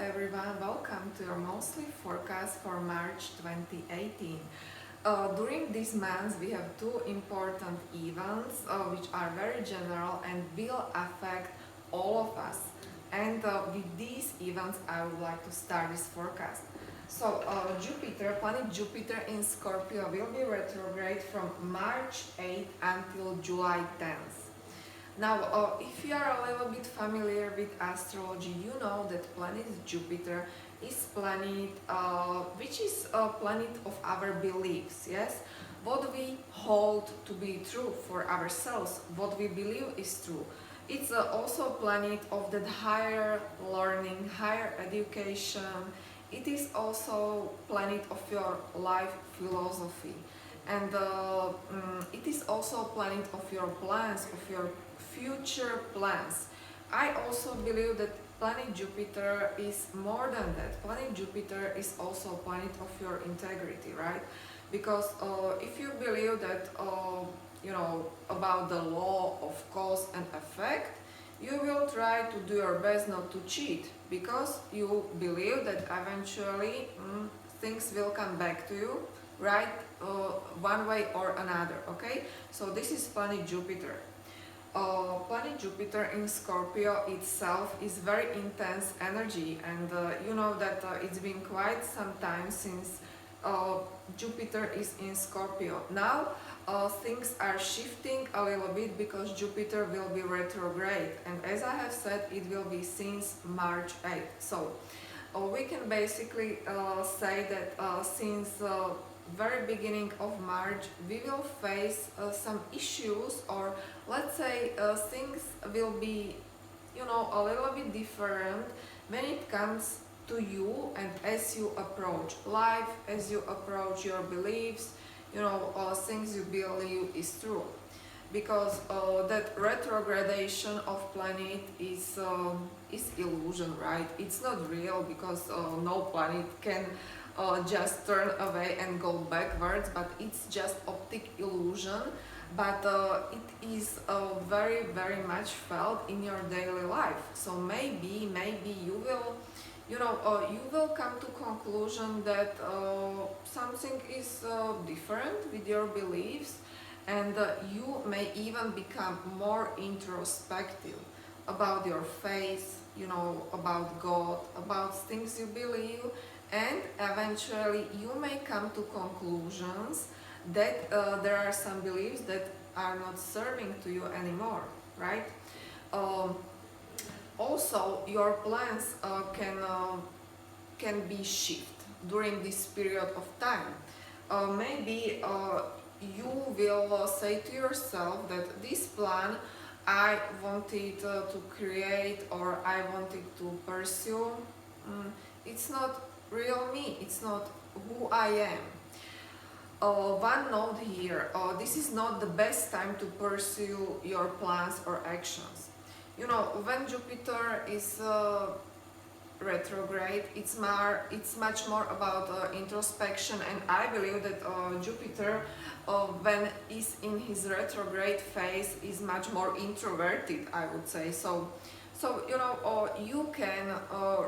everyone, welcome to your monthly forecast for March 2018. During this month we have two important events which are very general and will affect all of us. And with these events I would like to start this forecast. So planet Jupiter in Scorpio will be retrograde from March 8th until July 10th. Now, if you are a little bit familiar with astrology, you know that planet Jupiter is planet which is a planet of our beliefs, yes? What we hold to be true for ourselves, what we believe is true. It's also a planet of that higher learning, higher education. It is also planet of your life philosophy. And it is also a planet of your plans, of your future plans. I also believe that planet Jupiter is more than that. Planet Jupiter is also a planet of your integrity, right? Because if you believe that about the law of cause and effect, you will try to do your best not to cheat, because you believe that eventually things will come back to you, right? One way or another. Okay, so this is planet Jupiter. Planet Jupiter in Scorpio itself is very intense energy, and you know that it's been quite some time since Jupiter is in Scorpio. Now things are shifting a little bit because Jupiter will be retrograde, and as I have said, it will be since March 8th. So we can basically say that since very beginning of March we will face some issues, or let's say things will be a little bit different when it comes to you, and as you approach life, as you approach your beliefs, things you believe is true, because that retrogradation of planet is illusion, right? It's not real, because no planet can just turn away and go backwards, but it's just optic illusion. But it is very much felt in your daily life. So maybe you will you will come to conclusion that something is different with your beliefs, and you may even become more introspective about your faith, about God, about things you believe, and eventually you may come to conclusions that there are some beliefs that are not serving to you anymore, right? Also, your plans can be shift during this period of time. Maybe you will say to yourself that this plan I wanted to create, or I wanted to pursue, it's not real me, it's not who I am. One note here, this is not the best time to pursue your plans or actions. When Jupiter is retrograde, it's much more about introspection, and I believe that Jupiter, when is in his retrograde phase, is much more introverted, I would say. So you can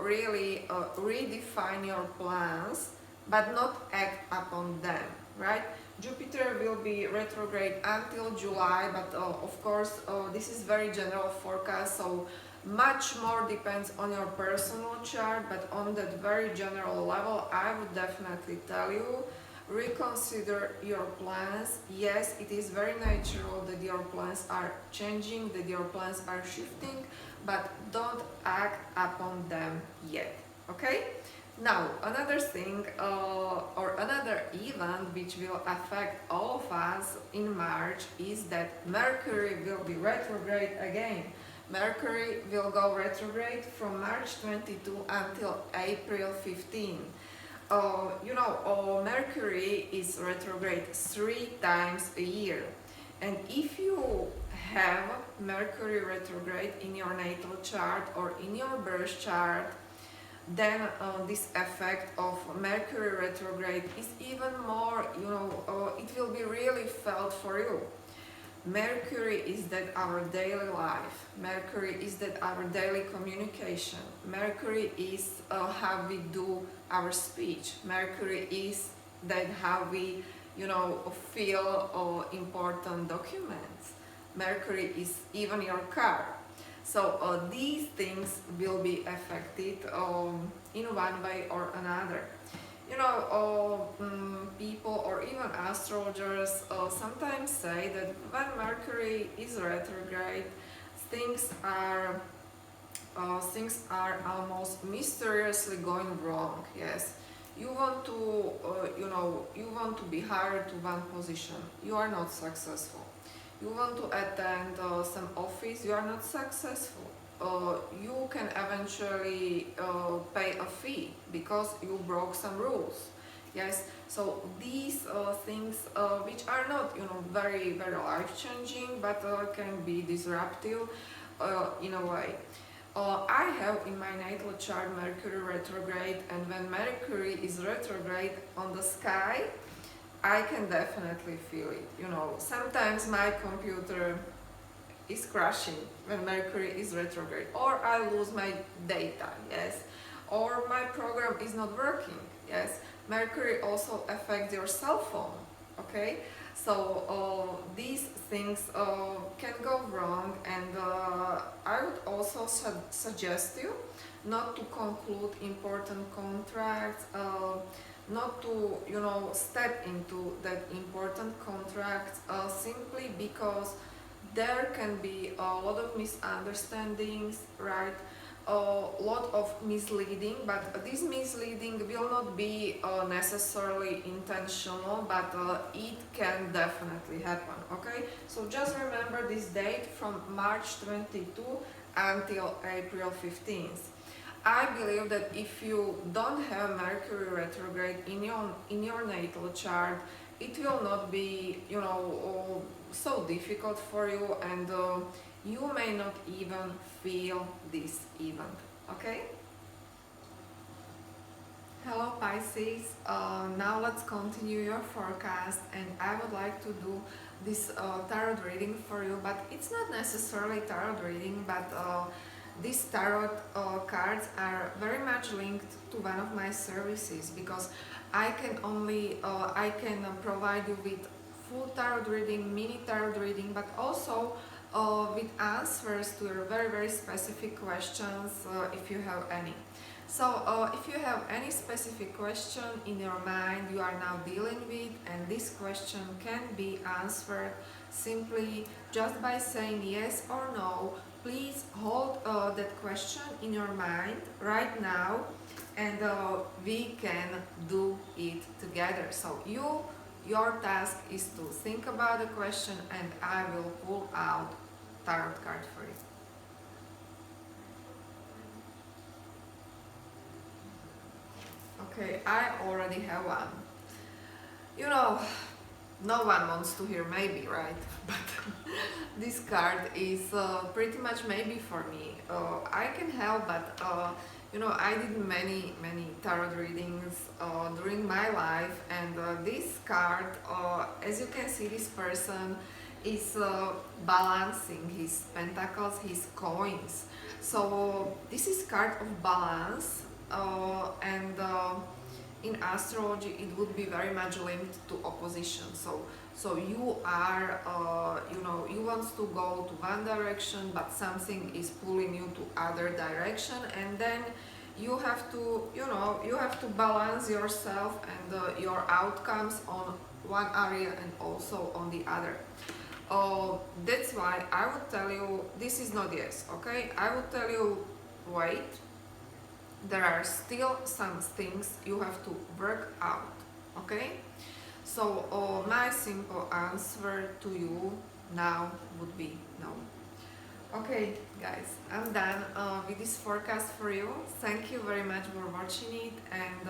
really redefine your plans, but not act upon them, right? Jupiter will be retrograde until July, but of course this is very general forecast, so much more depends on your personal chart. But on that very general level, I would definitely tell you, reconsider your plans. Yes, it is very natural that your plans are changing, that your plans are shifting, but don't act upon them yet, okay? Now, another thing or another event which will affect all of us in March is that Mercury will be retrograde again. Mercury will go retrograde from March 22 until April 15. Mercury is retrograde 3 times a year. And if you have Mercury retrograde in your natal chart or in your birth chart, then this effect of Mercury retrograde is even more, it will be really felt for you. Mercury is that our daily life. Mercury is that our daily communication. Mercury is how we do our speech. Mercury is that how we, feel important documents. Mercury is even your car. So these things will be affected in one way or another. People or even astrologers sometimes say that when Mercury is retrograde, things are almost mysteriously going wrong. Yes, you want to you want to be hired to one position, you are not successful. You want to attend some office, you are not successful. You can eventually pay a fee because you broke some rules. Yes, so these things which are not very very life changing, but can be disruptive in a way. I have in my natal chart Mercury retrograde, and when Mercury is retrograde on the sky, I can definitely feel it. Sometimes my computer is crashing when Mercury is retrograde, or I lose my data, yes, or my program is not working, yes. Mercury also affects your cell phone, okay? So these things can go wrong, and I would also suggest you not to conclude important contracts, not to step into that important contract simply because there can be a lot of misunderstandings, right? A lot of misleading, but this misleading will not be necessarily intentional, but it can definitely happen, okay? So just remember this date from March 22 until April 15th. I believe that if you don't have Mercury retrograde in your natal chart, it will not be so difficult for you, and you may not even feel this event. Okay? Hello Pisces, now let's continue your forecast, and I would like to do this tarot reading for you, but it's not necessarily tarot reading, but these tarot cards are very much linked to one of my services, because I can provide you with full tarot reading, mini tarot reading, but also with answers to your very very specific questions if you have any. So if you have any specific question in your mind you are now dealing with, and this question can be answered simply just by saying yes or no, please hold that question in your mind right now, and we can do it together. So your task is to think about the question, and I will pull out tarot card for you. Okay, I already have one. No one wants to hear maybe, right? But this card is pretty much maybe for me. I can help, but I did many tarot readings during my life, and this card, as you can see, this person is balancing his pentacles, his coins. So this is card of balance, and in astrology it would be very much linked to opposition. So you are you want to go to one direction, but something is pulling you to other direction, and then you have to balance yourself and your outcomes on one area and also on the other. That's why I would tell you this is not yes, okay? I would tell you wait, there are still some things you have to work out, okay? So my simple answer to you now would be no. Okay guys, I'm done with this forecast for you. Thank you very much for watching it, and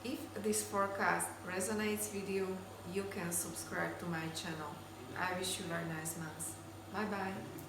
if this forecast resonates with you, you can subscribe to my channel. I wish you a very nice month. Bye bye.